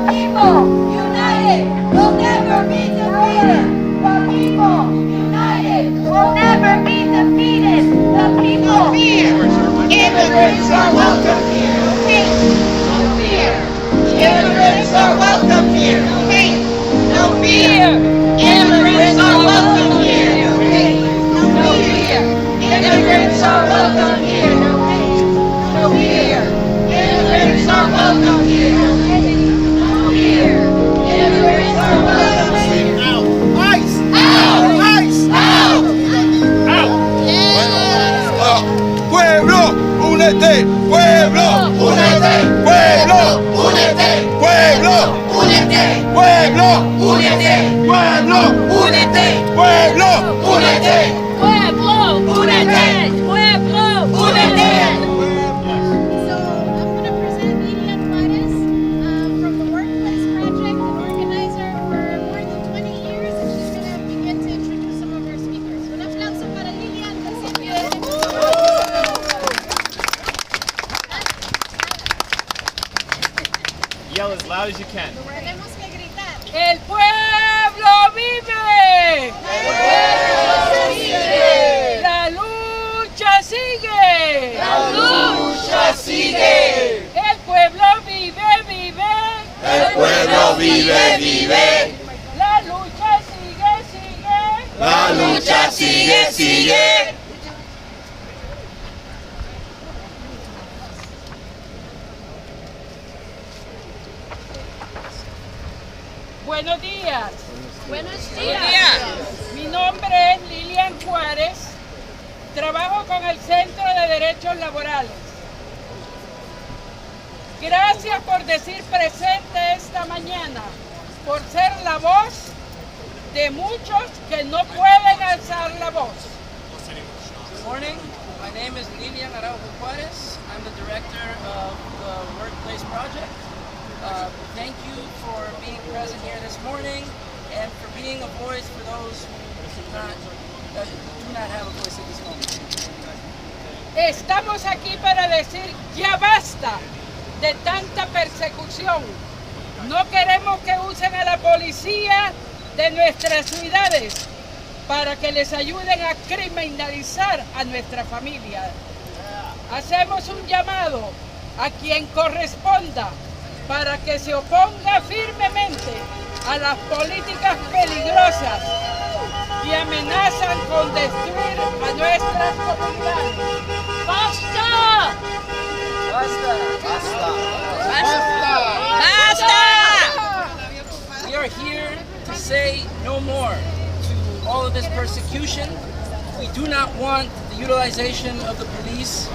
people united will never be defeated. The people united will never be defeated. The people fear. Immigrants are welcome here. No hate. No fear. Immigrants are welcome here. No hate. No fear. Immigrants are welcome here. No hate. No fear. Immigrants are welcome here. No hate. No fear. Immigrants are welcome here. No hate. No fear. Immigrants are welcome here. Out! ICE! Out! ICE! Out! Out! Pueblo, únete, pueblo, Únete, pueblo, únete, pueblo, únete, pueblo, únete, pueblo, únete, pueblo, únete, Pueblo, únete, pueblo, únete. So I'm going to present Lilian Juarez from the Workplace Project, an organizer for more than 20 years, and she's going to begin to introduce some of our speakers. Un aplauso para Lilian. Yell as loud as you can. Tenemos que gritar. el pueblo vive. La lucha sigue. La lucha sigue. El pueblo vive, vive. El pueblo vive, vive. La lucha sigue, sigue. La lucha sigue, sigue. Buenos días. Buenos Mi nombre es Lilian Juárez. Trabajo con el Centro de Derechos Laborales. Gracias por decir presente esta mañana, por ser la voz de muchos que no pueden alzar la voz. Good morning. My name is Lilian Araujo Juarez. I'm the director of the Workplace Project. Thank you for being present here this morning and for being a voice for those who do not have a voice at this moment. Estamos aquí para decir ya basta de tanta persecución. No queremos que usen a la policía de nuestras ciudades para que les ayuden a criminalizar a nuestra familia. Hacemos un llamado a quien corresponda para que se oponga firmemente a las políticas peligrosas que amenazan con destruir a nuestras comunidades. ¡Basta! Basta! ¡Basta! We are here to say no more to all of this persecution. We do not want the utilization of the police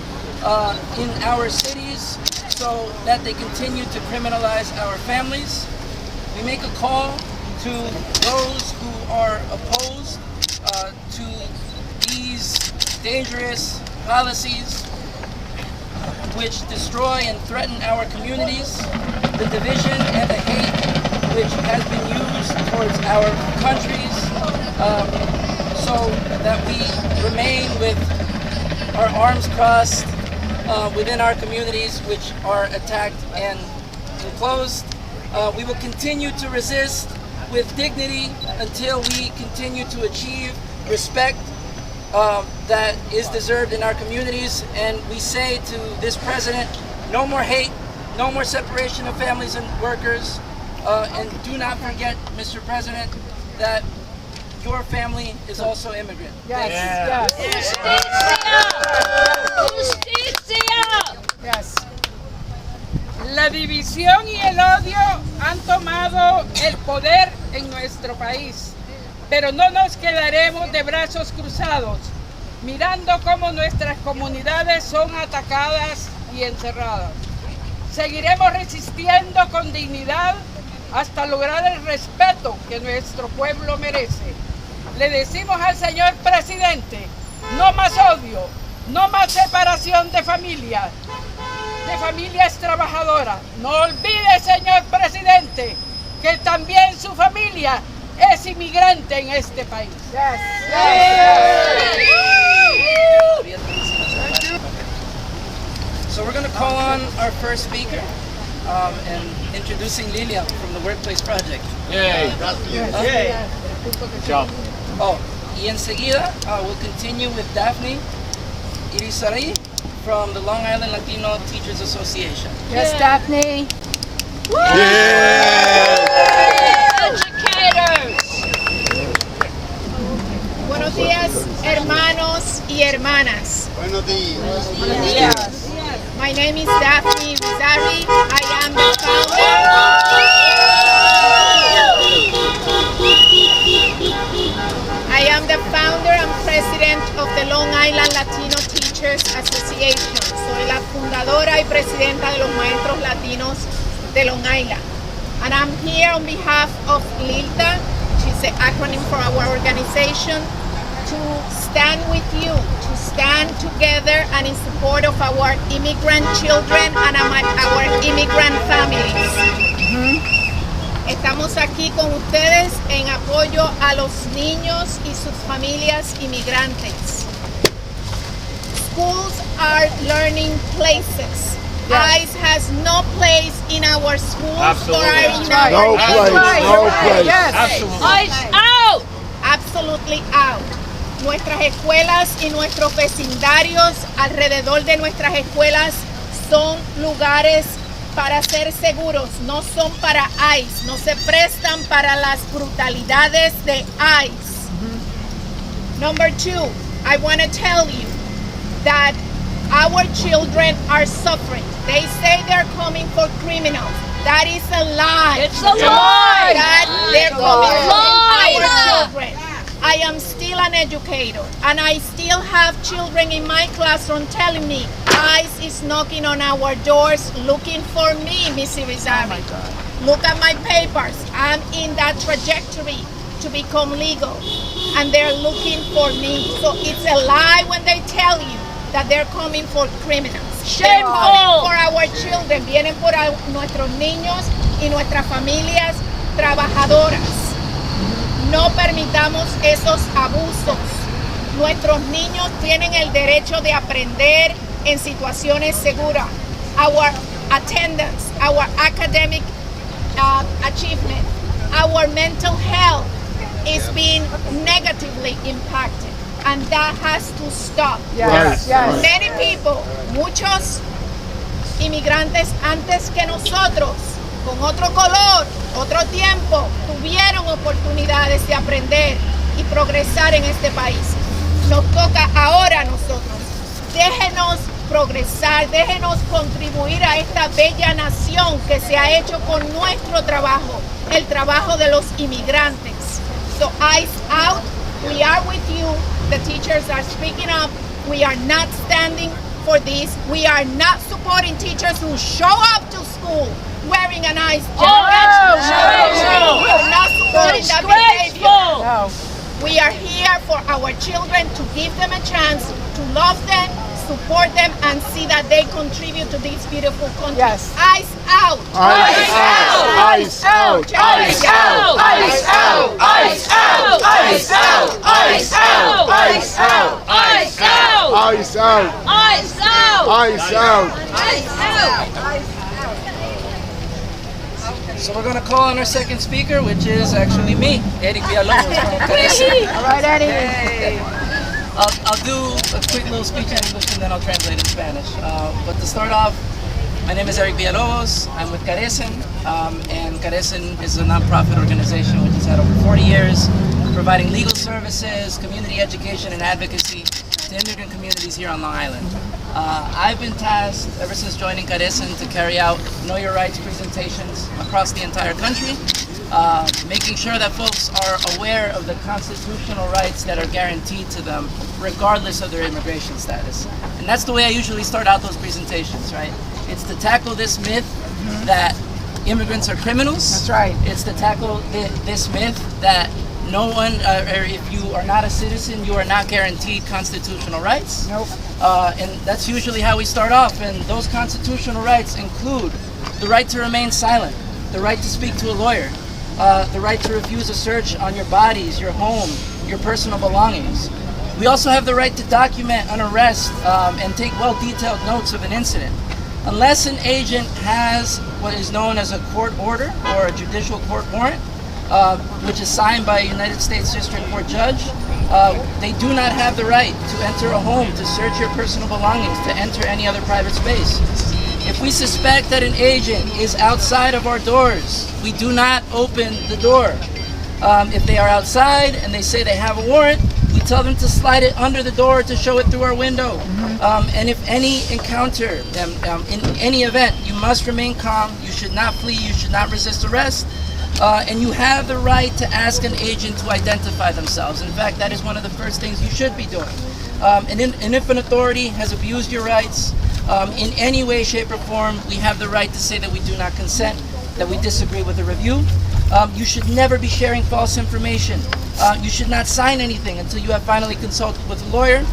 in our cities so that they continue to criminalize our families. We make a call to those who are opposed to these dangerous policies which destroy and threaten our communities, the division and the hate which has been used towards our countries, so that we remain with our arms crossed within our communities which are attacked and enclosed. We will continue to resist with dignity until we continue to achieve respect that is deserved in our communities. And we say to this president, no more hate, no more separation of families and workers. And do not forget, Mr. President, that your family is also immigrant. Yes. Yes. La división y el odio han tomado el poder en nuestro país, pero no nos quedaremos de brazos cruzados, mirando cómo nuestras comunidades son atacadas y encerradas. Seguiremos resistiendo con dignidad hasta lograr el respeto que nuestro pueblo merece. Le decimos al señor presidente, no más odio, no más separación de familias trabajadoras. No olvide, señor presidente, que también su familia es inmigrante en este país. So we're going to call on our first speaker. and introducing Lilian from the Workplace Project. Yay. Yay. Good job. Oh, y enseguida we'll continue with Daphne Irizarry from the Long Island Latino Teachers Association. Yes, Daphne. Educators. Buenos días, hermanos y hermanas. Buenos días. My name is Daphne Irizarry. I am the founder. I am the founder and president of the Long Island Latino Teachers Association. Soy la fundadora y presidenta de los maestros latinos de Long Island. And I'm here on behalf of LILTA, which is the acronym for our organization, to stand with you, to stand together and in support of our immigrant children and our immigrant families. Estamos aquí con ustedes en apoyo a los niños y sus familias inmigrantes. Schools are learning places. ICE has no place in our schools Absolutely. or in our No place, no place. Yes. Absolutely. Eyes out. Absolutely out. Nuestras escuelas y nuestros vecindarios alrededor de nuestras escuelas son lugares para ser seguros, no son para ICE, no se prestan para las brutalidades de ICE. Number two, I want to tell you that our children are suffering. They say they're coming for criminals. That is a lie. It's a lie. That they're coming for Lie. our children. I am still an educator, and I still have children in my classroom telling me ICE is knocking on our doors looking for me, Miss Irizarry. Look at my papers. I'm in that trajectory to become legal, and they're looking for me. So it's a lie when they tell you that they're coming for criminals. They're coming for our children. Vienen por nuestros niños y nuestras familias trabajadoras. No permitamos esos abusos. Nuestros niños tienen el derecho de aprender en situaciones seguras. Our attendance, our academic achievement, our mental health is being negatively impacted, and that has to stop. Yes. Yes. Many people, muchos inmigrantes antes que nosotros, con otro color, otro tiempo, tuvieron oportunidades de aprender y progresar en este país. Nos toca ahora a nosotros. Déjenos progresar, déjenos contribuir a esta bella nación que se ha hecho con nuestro trabajo, el trabajo de los inmigrantes. So eyes out, we are with you. The teachers are speaking up. We are not standing for this. We are not supporting teachers who show up to school wearing an ICE jacket. no. We are not supporting that behavior. Disgraceful. No. We are here for our children to give them a chance to love them, support them, and see that they contribute to this beautiful country. Yes. Eyes out. Ice out. Ice out. Ice out. Ice out. Ice out. Ice out. Ice out. Ice out. Ice out. Ice out. Ice out. Ice out. Ice out. So we're going to call on our second speaker, which is actually me, Eric Villalobos from CARECEN. All right, Eddie. I'll do a quick little speech in English and then I'll translate in Spanish. But to start off, my name is Eric Villalobos. I'm with CARECEN, and CARECEN is a nonprofit organization which has had over 40 years providing legal services, community education, and advocacy to immigrant communities here on Long Island. I've been tasked, ever since joining CARECEN, to carry out Know Your Rights presentations across the entire country, making sure that folks are aware of the constitutional rights that are guaranteed to them, regardless of their immigration status. And that's the way I usually start out those presentations, right? It's to tackle this myth that immigrants are criminals. That's right. It's to tackle this myth that no one, or if you are not a citizen, you are not guaranteed constitutional rights. Nope. And that's usually how we start off. And those constitutional rights include the right to remain silent, the right to speak to a lawyer, the right to refuse a search on your bodies, your home, your personal belongings. We also have the right to document an arrest and take well-detailed notes of an incident. unless an agent has what is known as a court order or a judicial court warrant, which is signed by a United States District Court judge, they do not have the right to enter a home, to search your personal belongings, to enter any other private space. If we suspect that an agent is outside of our doors, we do not open the door. If they are outside and they say they have a warrant, we tell them to slide it under the door to show it through our window. And if any encounter, in any event, you must remain calm. You should not flee. You should not resist arrest. And you have the right to ask an agent to identify themselves. In fact, that is one of the first things you should be doing. And if an authority has abused your rights in any way, shape, or form, we have the right to say that we do not consent, that we disagree with the review. You should never be sharing false information. You should not sign anything until you have finally consulted with a lawyer.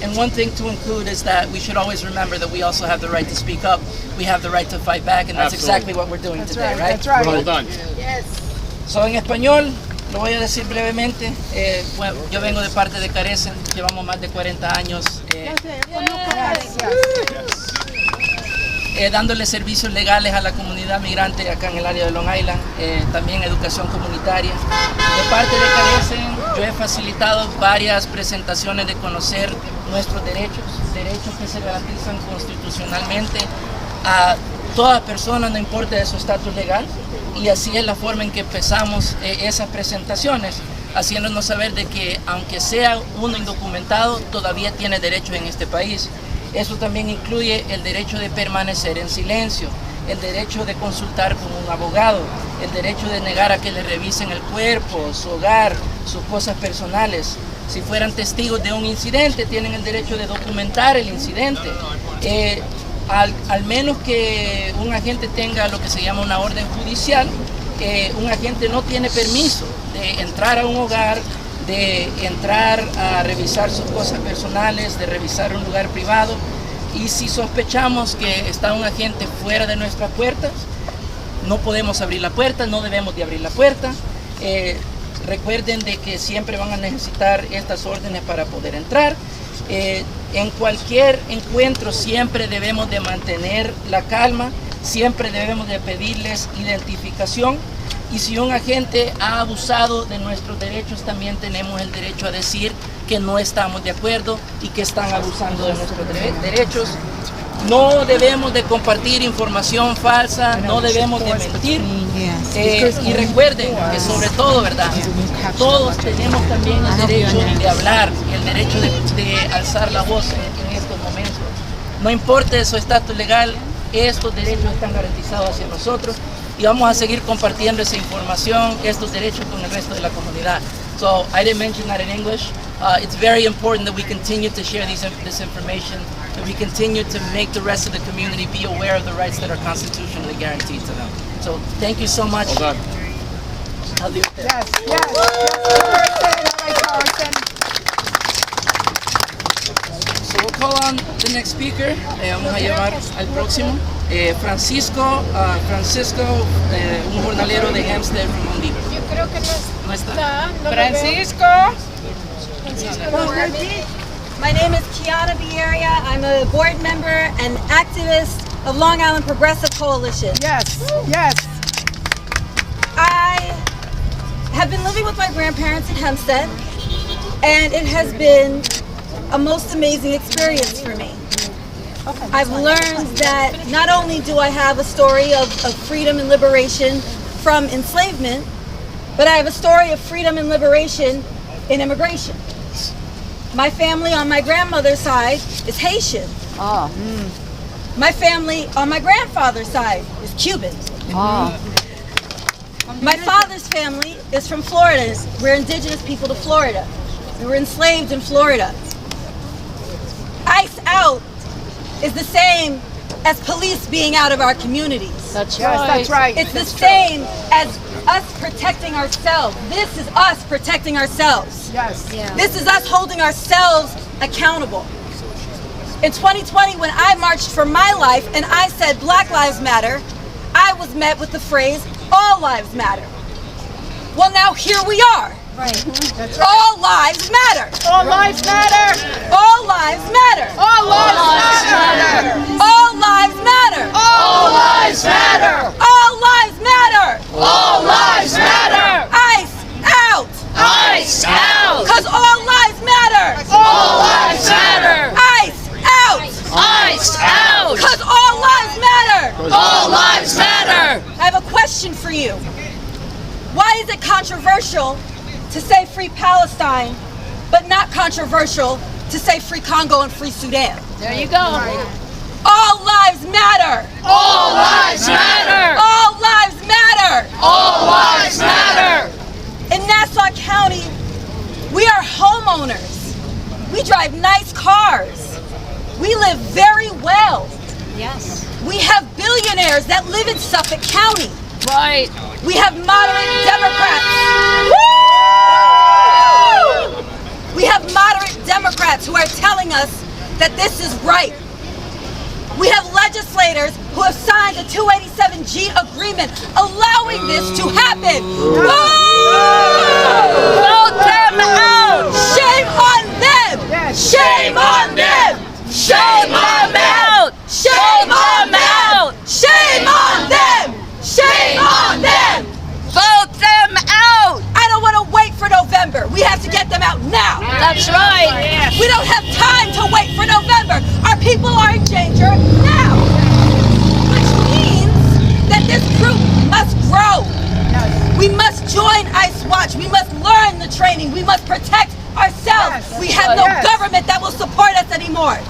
And one thing to include is that we should always remember that we also have the right to speak up. We have the right to fight back, and that's exactly what we're doing today, right? That's right. Well done. So, en español, lo voy a decir brevemente. Bueno, yo vengo de parte de CARECEN, llevamos más de 40 años dándole servicios legales a la comunidad migrante acá en el área de Long Island, también educación comunitaria. De parte de CARECEN, yo he facilitado varias presentaciones de conocer nuestros derechos que se garantizan constitucionalmente a toda persona, no importa de su estatus legal, y así es la forma en que empezamos esas presentaciones, haciéndonos saber de que aunque sea uno indocumentado, todavía tiene derechos en este país. Eso también incluye el derecho de permanecer en silencio, el derecho de consultar con un abogado, el derecho de negar a que le revisen el cuerpo, su hogar, sus cosas personales. Si fueran testigos de un incidente, tienen el derecho de documentar el incidente. Al menos que un agente tenga lo que se llama una orden judicial, un agente no tiene permiso de entrar a un hogar, de entrar a revisar sus cosas personales, de revisar un lugar privado. Y si sospechamos que está un agente fuera de nuestras puertas, no podemos abrir la puerta, no debemos de abrir la puerta. Recuerden de que siempre van a necesitar estas órdenes para poder entrar. En cualquier encuentro siempre debemos de mantener la calma, siempre debemos de pedirles identificación. Y si un agente ha abusado de nuestros derechos, también tenemos el derecho a decir que no estamos de acuerdo y que están abusando de nuestros derechos. No debemos de compartir información falsa, no debemos de mentir. Y recuerden que sobre todo, ¿verdad? Todos tenemos también el derecho de hablar y el derecho de alzar la voz en estos momentos. No importa su estatus legal, estos derechos están garantizados hacia nosotros. Y vamos a seguir compartiendo esa información, estos derechos con el resto de la comunidad. So I didn't mention that in English. It's very important that we continue to share this information, that we continue to make the rest of the community be aware of the rights that are constitutionally guaranteed to them. So thank you so much. Well done. I'll leave it there. Yes, yes. So we'll call on the next speaker. Vamos a llevar al próximo. Francisco, un jornalero de Hempstead from Home Depot. Yo creo que No está. Francisco. My name is Kiana Vieria. I'm a board member and activist of Long Island Progressive Coalition. Yes, yes. I have been living with my grandparents in Hempstead, and it has been a most amazing experience for me. I've learned that not only do I have a story of freedom and liberation from enslavement, but I have a story of freedom and liberation in immigration. My family on my grandmother's side is Haitian. My family on my grandfather's side is Cuban. My father's family is from Florida. We're indigenous people to Florida. We were enslaved in Florida. ICE out is the same as police being out of our communities. That's right. It's the same as us protecting ourselves. This is us protecting ourselves. Yes. This is us holding ourselves accountable. In 2020, when I marched for my life and I said Black Lives Matter, I was met with the phrase, all lives matter. Well, now here we are. Right. That's right. All lives matter. All lives matter. All lives matter. All lives matter. All lives matter. All lives matter. All lives matter. ICE out. ICE out. Because all lives matter. All lives matter. ICE out. ICE out. Because all lives matter. All lives matter. I have a question for you. Why is it controversial to say free Palestine, but not controversial to say free Congo and free Sudan? There you go. All lives matter. All lives matter. All lives matter. All lives matter. In Nassau County, we are homeowners. We drive nice cars. We live very well. Yes. We have billionaires that live in Suffolk County. Right. We have moderate Democrats. Woo! We have moderate Democrats who are telling us that this is right. We have legislators who have signed a 287G agreement allowing this to happen. Woo! Vote them out. Shame on them! Shame on them! Shame on them! Shame on them! Shame on them! Shame on them! Vote them out. I don't want to wait for November. We have to get them out now. That's right. We don't have time to wait for November. Our people are in danger now. Which means that this group must grow. We must join ICE Watch. We must learn the training. We must protect ourselves. We have no government that will support us anymore.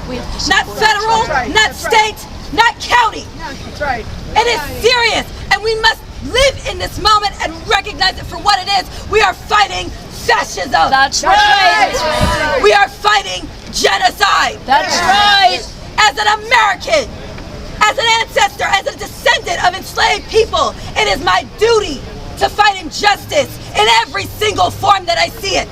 Not federal, not state, not county. That's right. It is serious, and we must live in this moment and recognize it for what it is. We are fighting fascism. That's right. We are fighting genocide. That's right. As an American, as an ancestor, as a descendant of enslaved people, it is my duty to fight injustice in every single form that I see it.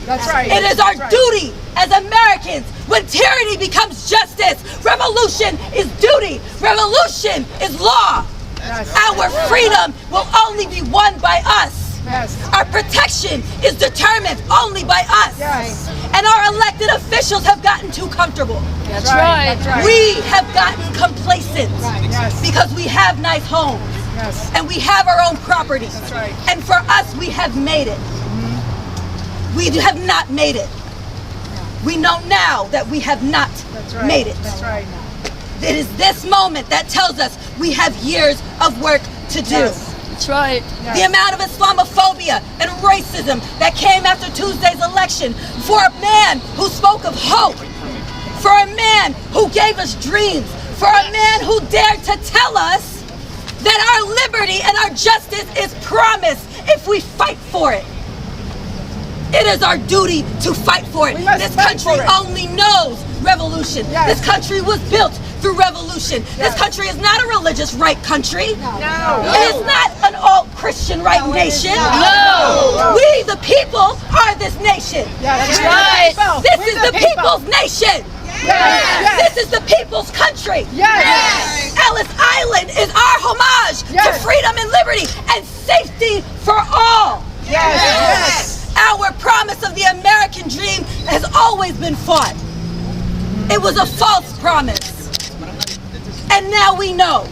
That's right. It is our duty as Americans. When tyranny becomes justice, revolution is duty. Revolution is law. Our freedom will only be won by us. Yes. Our protection is determined only by us. Yes. And our elected officials have gotten too comfortable. That's right. We have gotten complacent Yes. because we have nice homes. Yes. And we have our own property. That's right. And for us, we have made it. We have not made it. We know now that we have not made it. That's right. It is this moment that tells us we have years of work to do. That's right. The amount of Islamophobia and racism that came after Tuesday's election, for a man who spoke of hope, for a man who gave us dreams, for a man who dared to tell us that our liberty and our justice is promised if we fight for it. It is our duty to fight for it. This country only knows revolution. This country was built through revolution. This country is not a religious right country. No. It is not an all-Christian right nation. No. We, the people, are this nation. That's right. This is the people's nation. Yes. This is the people's country. Yes. Ellis Island is our homage to freedom and liberty and safety for all. Yes. Our promise of the American dream has always been fought. It was a false promise. And now we know.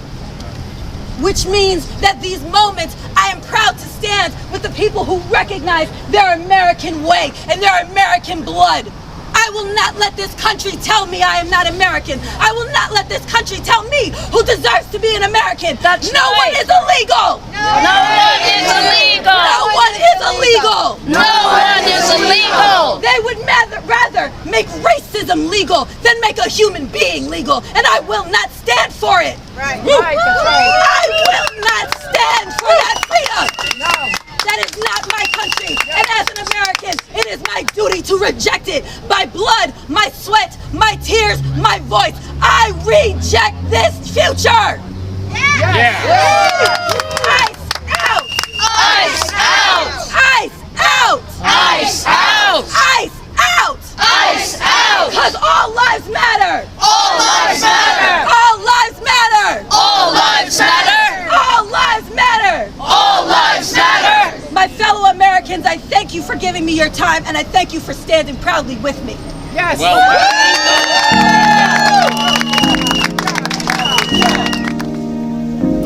Which means that these moments, I am proud to stand with the people who recognize their American way and their American blood. I will not let this country tell me I am not American. I will not let this country tell me who deserves to be an American. No one is illegal. No one is illegal. No one is illegal. No one is illegal. They would rather make racism legal than make a human being legal, and I will not stand for it. Right. Right. That's right. I will not stand for that freedom. No. That is not my country, and as an American, it is my duty to reject it. By blood, my sweat, my tears, my voice. I reject this future. ICE out! ICE out! ICE out! ICE out! ICE out! ICE out! Because all lives matter! All lives matter! All lives matter! All lives matter! All lives matter! All lives matter! My fellow Americans, I thank you for giving me your time, and I thank you for standing proudly with me. Yes.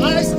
ICE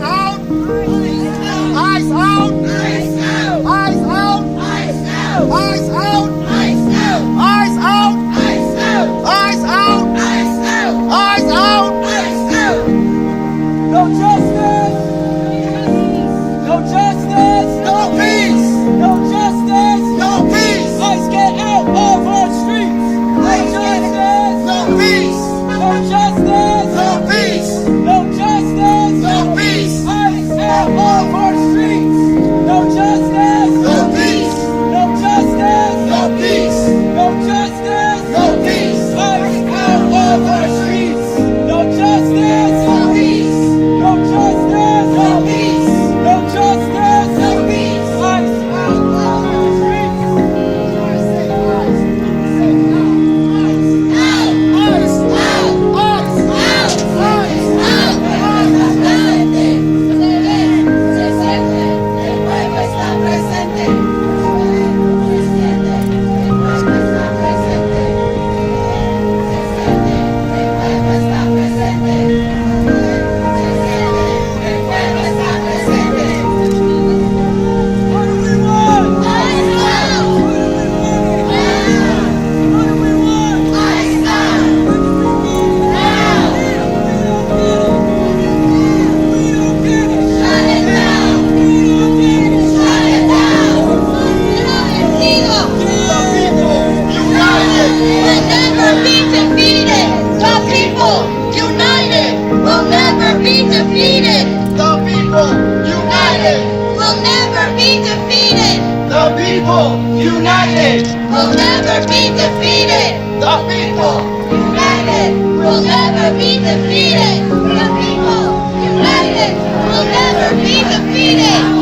united will never be defeated. The people united will never be defeated. The people united will never be defeated.